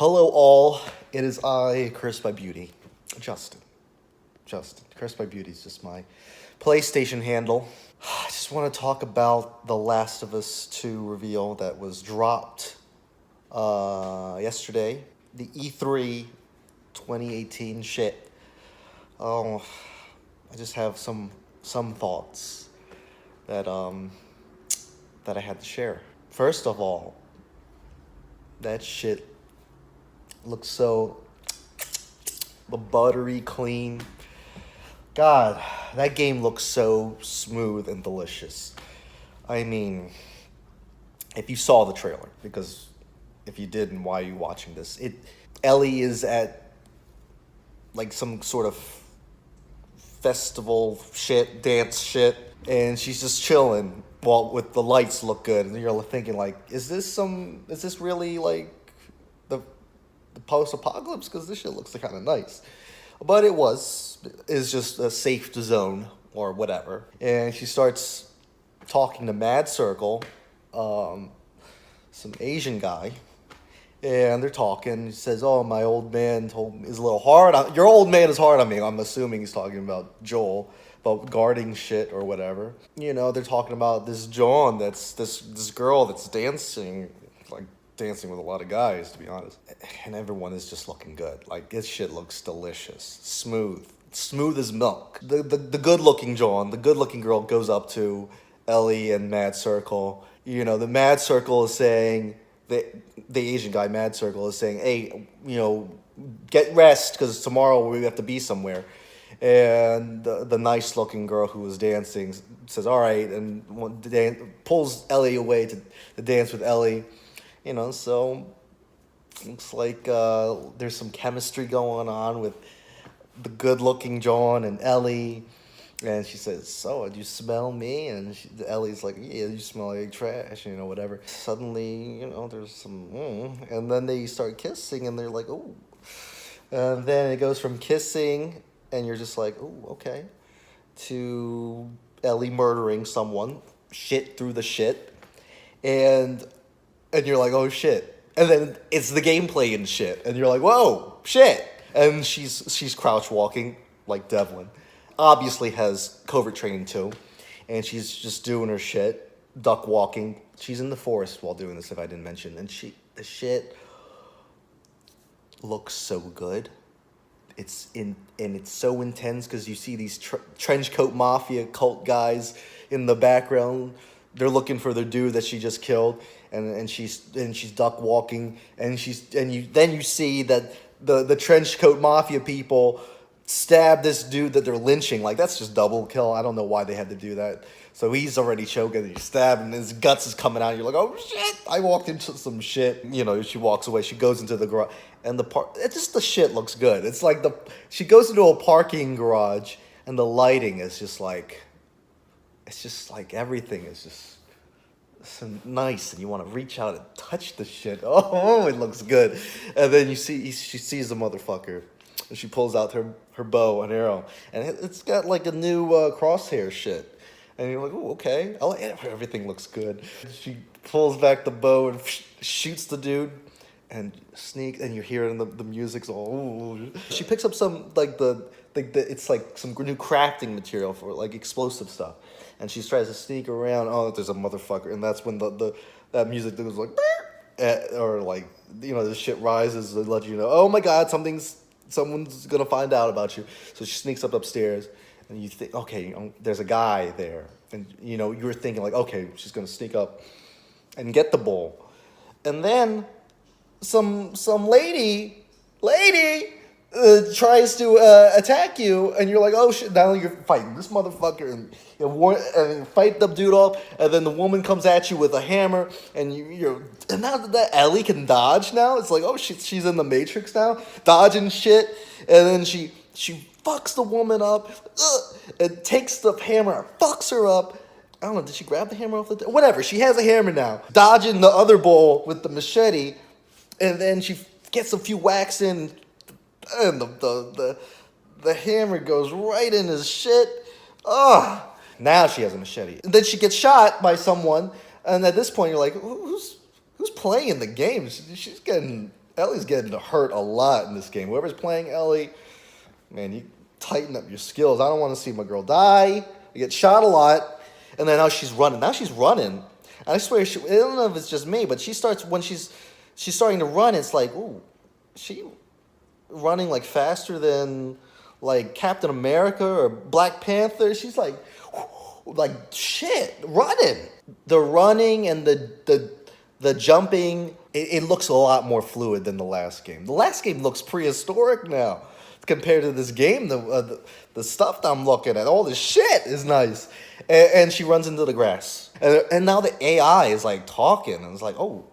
Hello, all. It is I, Cursed by Beauty. Justin. Cursed by Beauty is just my PlayStation handle. I just want to talk about The Last of Us 2 reveal that was dropped yesterday. The E3 2018 shit. Oh, I just have some thoughts that that I had to share. First of all, that shit looks so buttery clean. God, that game looks so smooth and delicious. I mean, if you saw the trailer, because if you didn't, why are you watching this? Ellie is at like some sort of festival shit, dance shit, and she's just chilling while with the lights look good, and you're thinking like, is this really like the post-apocalypse? Because this shit looks kind of nice. But is just a safe zone or whatever. And she starts talking to Mad Circle, some Asian guy, and they're talking. He says, "Oh, my old man is a little hard on your old man is hard on me." I'm assuming he's talking about Joel, about guarding shit or whatever. You know, they're talking about this John, that's this girl that's dancing with a lot of guys, to be honest. And everyone is just looking good. Like, this shit looks delicious. Smooth as milk. The good-looking John, the good-looking girl goes up to Ellie and Mad Circle. You know, the Mad Circle is saying, the Asian guy, Mad Circle, is saying, hey, you know, get rest, because tomorrow we have to be somewhere. And the nice-looking girl who was dancing says, all right, and pulls Ellie away to dance with Ellie. You know, so looks like there's some chemistry going on with the good-looking John and Ellie. And she says, so, do you smell me? And Ellie's like, yeah, you smell like trash, you know, whatever. Suddenly, you know, there's some, and then they start kissing, and they're like, oh. And then it goes from kissing, and you're just like, oh, okay, to Ellie murdering someone, shit through the shit. And you're like, oh, shit. And then it's the gameplay and shit. And you're like, whoa, shit. And she's crouch walking like Devlin. Obviously has covert training too. And she's just doing her shit, duck walking. She's in the forest while doing this, if I didn't mention. And the shit looks so good. It's so intense because you see these trench coat mafia cult guys in the background. They're looking for the dude that she just killed, and she's duck walking, and you see that the trench coat mafia people stab this dude that they're lynching. Like, that's just double kill. I don't know why they had to do that. So he's already choking, and you stab, and his guts is coming out. You're like, oh shit! I walked into some shit. You know, she walks away. She goes into the garage, and the shit looks good. It's like she goes into a parking garage, and the lighting is just like. It's just like everything is just so nice, and you want to reach out and touch the shit. Oh, it looks good. And then she sees the motherfucker, and she pulls out her bow and arrow, and it's got like a new crosshair shit. And you're like, oh, okay. Everything looks good. She pulls back the bow and shoots the dude, and you're hearing the music's all. Ooh. She picks up some it's like some new crafting material for like explosive stuff. And she tries to sneak around. Oh, there's a motherfucker, and that's when that music goes like, or like, you know, the shit rises to let you know. Oh my God, someone's gonna find out about you. So she sneaks upstairs, and you think, okay, there's a guy there, and you know you're thinking like, okay, she's gonna sneak up and get the bowl, and then some lady. Tries to attack you, and you're like, oh shit, now you're fighting this motherfucker, and fight the dude off, and then the woman comes at you with a hammer, and and now that Ellie can dodge now, it's like, oh shit, she's in the Matrix now, dodging shit, and then she fucks the woman up, and takes the hammer, and fucks her up. I don't know, did she grab the hammer off whatever, she has a hammer now, dodging the other bull with the machete, and then she gets a few whacks in, and the hammer goes right in his shit. Ugh. Now she has a machete. And then she gets shot by someone, and at this point you're like, who's playing the game? She's getting Ellie's getting hurt a lot in this game. Whoever's playing Ellie, man, you tighten up your skills. I don't want to see my girl die. You get shot a lot, and then now she's running. Now she's running. And I swear, I don't know if it's just me, but she starts when she's starting to run. It's like, ooh, she running like faster than like Captain America or Black Panther. She's like shit, running. The running and the jumping, it looks a lot more fluid than the last game. The last game looks prehistoric now compared to this game. The stuff that I'm looking at, all this shit is nice. And she runs into the grass. And now the AI is like talking, and it's like, oh,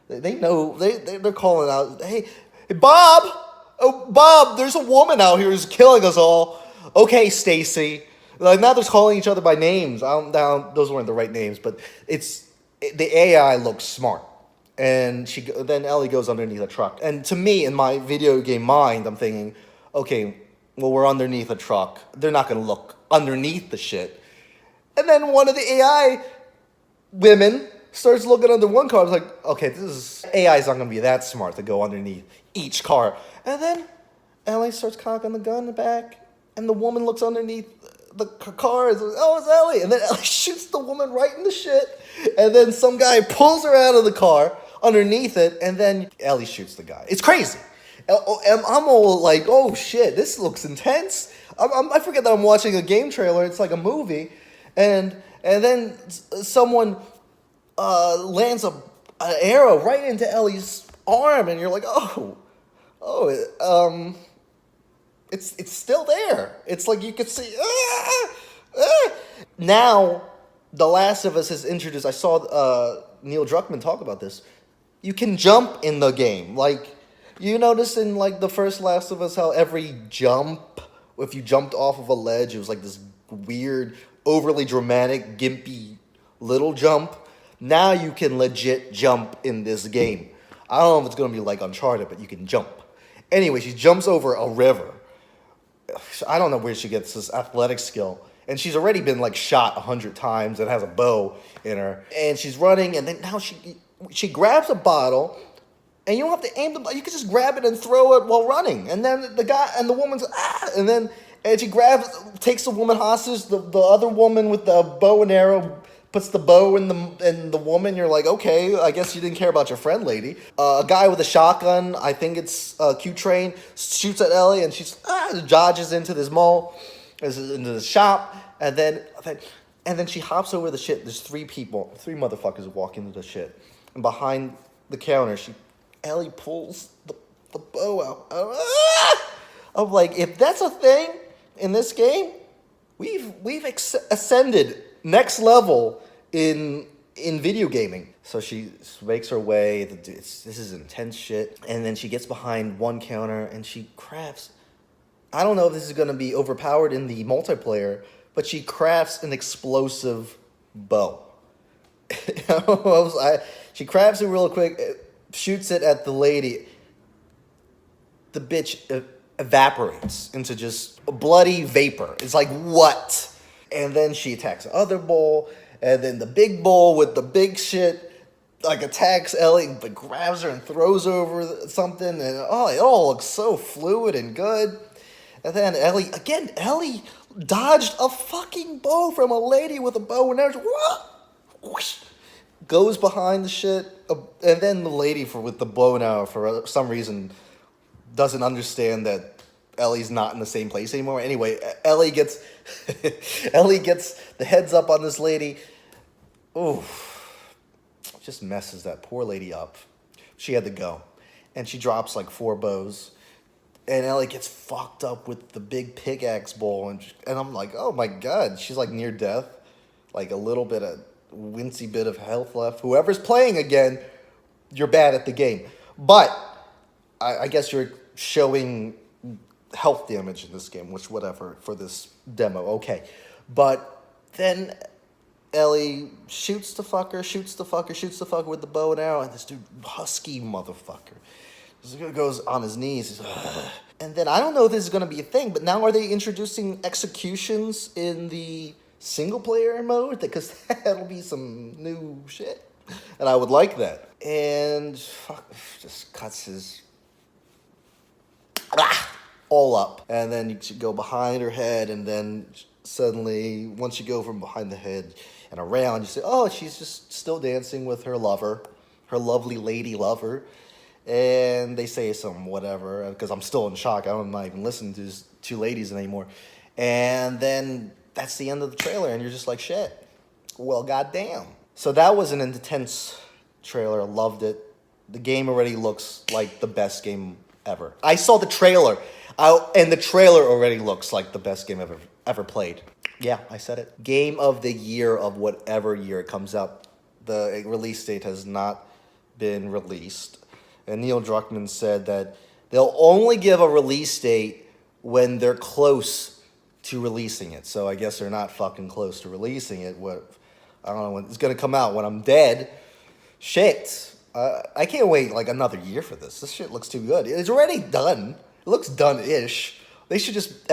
they know, they're calling out, hey, Bob! Oh, Bob, there's a woman out here who's killing us all. Okay, Stacy. Like, now they're calling each other by names. Those weren't the right names, but the AI looks smart. And then Ellie goes underneath a truck. And to me, in my video game mind, I'm thinking, okay, well, we're underneath a truck. They're not going to look underneath the shit. And then one of the AI women starts looking under one car. I was like, okay, AI's not going to be that smart to go underneath each car. And then Ellie starts cocking the gun in the back, and the woman looks underneath the car. And says, oh, it's Ellie. And then Ellie shoots the woman right in the shit. And then some guy pulls her out of the car underneath it, and then Ellie shoots the guy. It's crazy. I'm all like, oh shit, this looks intense. I forget that I'm watching a game trailer. It's like a movie. And then someone lands an arrow right into Ellie's arm, and you're like, it's still there. It's like you could see. Now, The Last of Us is introduced. I saw Neil Druckmann talk about this. You can jump in the game. Like, you notice in like the first Last of Us how every jump, if you jumped off of a ledge, it was like this weird, overly dramatic, gimpy little jump. Now you can legit jump in this game. I don't know if it's going to be like Uncharted, but you can jump. Anyway, she jumps over a river. I don't know where she gets this athletic skill. And she's already been like shot 100 times and has a bow in her. And she's running, and then now she grabs a bottle, and you don't have to aim the bottle. You can just grab it and throw it while running. And then the guy and the woman's and she takes the woman hostage. The other woman with the bow and arrow puts the bow in the woman. You're like, okay, I guess you didn't care about your friend, lady. A guy with a shotgun, I think it's Q-Train, shoots at Ellie, and she dodges into this mall, into the shop, and then she hops over the shit. There's three motherfuckers walking into the shit, and behind the counter, Ellie pulls the bow out. I'm like, if that's a thing in this game, we've ascended next level in video gaming. So she makes her way. This is intense shit. And then she gets behind one counter and she crafts. I don't know if this is going to be overpowered in the multiplayer, but she crafts an explosive bow. She crafts it real quick, shoots it at the lady. The bitch evaporates into just a bloody vapor. It's like, what? And then she attacks the other bull, and then the big bull with the big shit like attacks Ellie, but grabs her and throws over something, and it all looks so fluid and good. And then Ellie dodged a fucking bow from a lady with a bow and arrow. Whoosh, goes behind the shit, and then the lady with the bow and arrow for some reason doesn't understand that Ellie's not in the same place anymore. Anyway, Ellie gets the heads up on this lady. Ooh, just messes that poor lady up. She had to go, and she drops like 4 bows, and Ellie gets fucked up with the big pickaxe bowl, and I'm like, oh my god, she's like near death, like a little bit of wincy bit of health left. Whoever's playing again, you're bad at the game, but I guess you're showing health damage in this game, which whatever for this demo, okay. But then Ellie shoots the fucker with the bow and arrow, and this dude, husky motherfucker, goes on his knees. And then I don't know if this is going to be a thing, but now are they introducing executions in the single player mode? Because that'll be some new shit, and I would like that. And fuck, just cuts his all up. And then you should go behind her head, and then suddenly, once you go from behind the head and around, you say, oh, she's just still dancing with her lover, her lovely lady lover. And they say some whatever, because I'm still in shock. I'm not even listening to these two ladies anymore. And then that's the end of the trailer, and you're just like, shit. Well, goddamn. So that was an intense trailer. Loved it. The game already looks like the best game ever. I saw the trailer, and the trailer already looks like the best game I've ever played. Yeah, I said it. Game of the year of whatever year it comes out. The release date has not been released. And Neil Druckmann said that they'll only give a release date when they're close to releasing it. So I guess they're not fucking close to releasing it. I don't know when it's gonna come out. When I'm dead, shit. I can't wait like another year for this. This shit looks too good. It's already done. It looks done-ish. They should just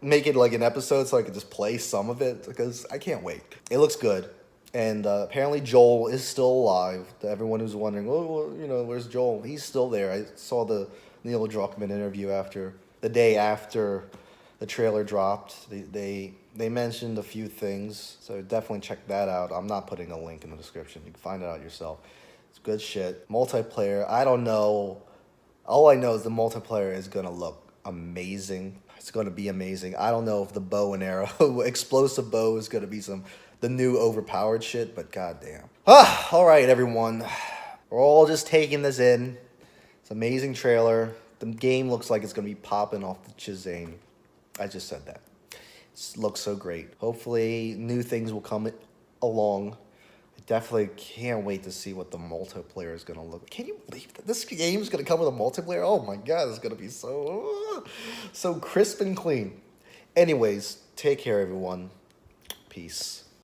make it like an episode so I could just play some of it, because I can't wait. It looks good. And apparently Joel is still alive. To everyone who's wondering, oh, well, where's Joel? He's still there. I saw the Neil Druckmann interview the day after the trailer dropped. They mentioned a few things, so definitely check that out. I'm not putting a link in the description. You can find it out yourself. It's good shit. Multiplayer, I don't know. All I know is the multiplayer is going to look amazing. It's going to be amazing. I don't know if the bow and arrow, explosive bow is going to be the new overpowered shit, but goddamn. All right, everyone. We're all just taking this in. It's an amazing trailer. The game looks like it's going to be popping off the Shazam. I just said that. It looks so great. Hopefully, new things will come along. I definitely can't wait to see what the multiplayer is going to look like. Can you believe that this game is going to come with a multiplayer? Oh my god, it's going to be so crisp and clean. Anyways, take care, everyone. Peace.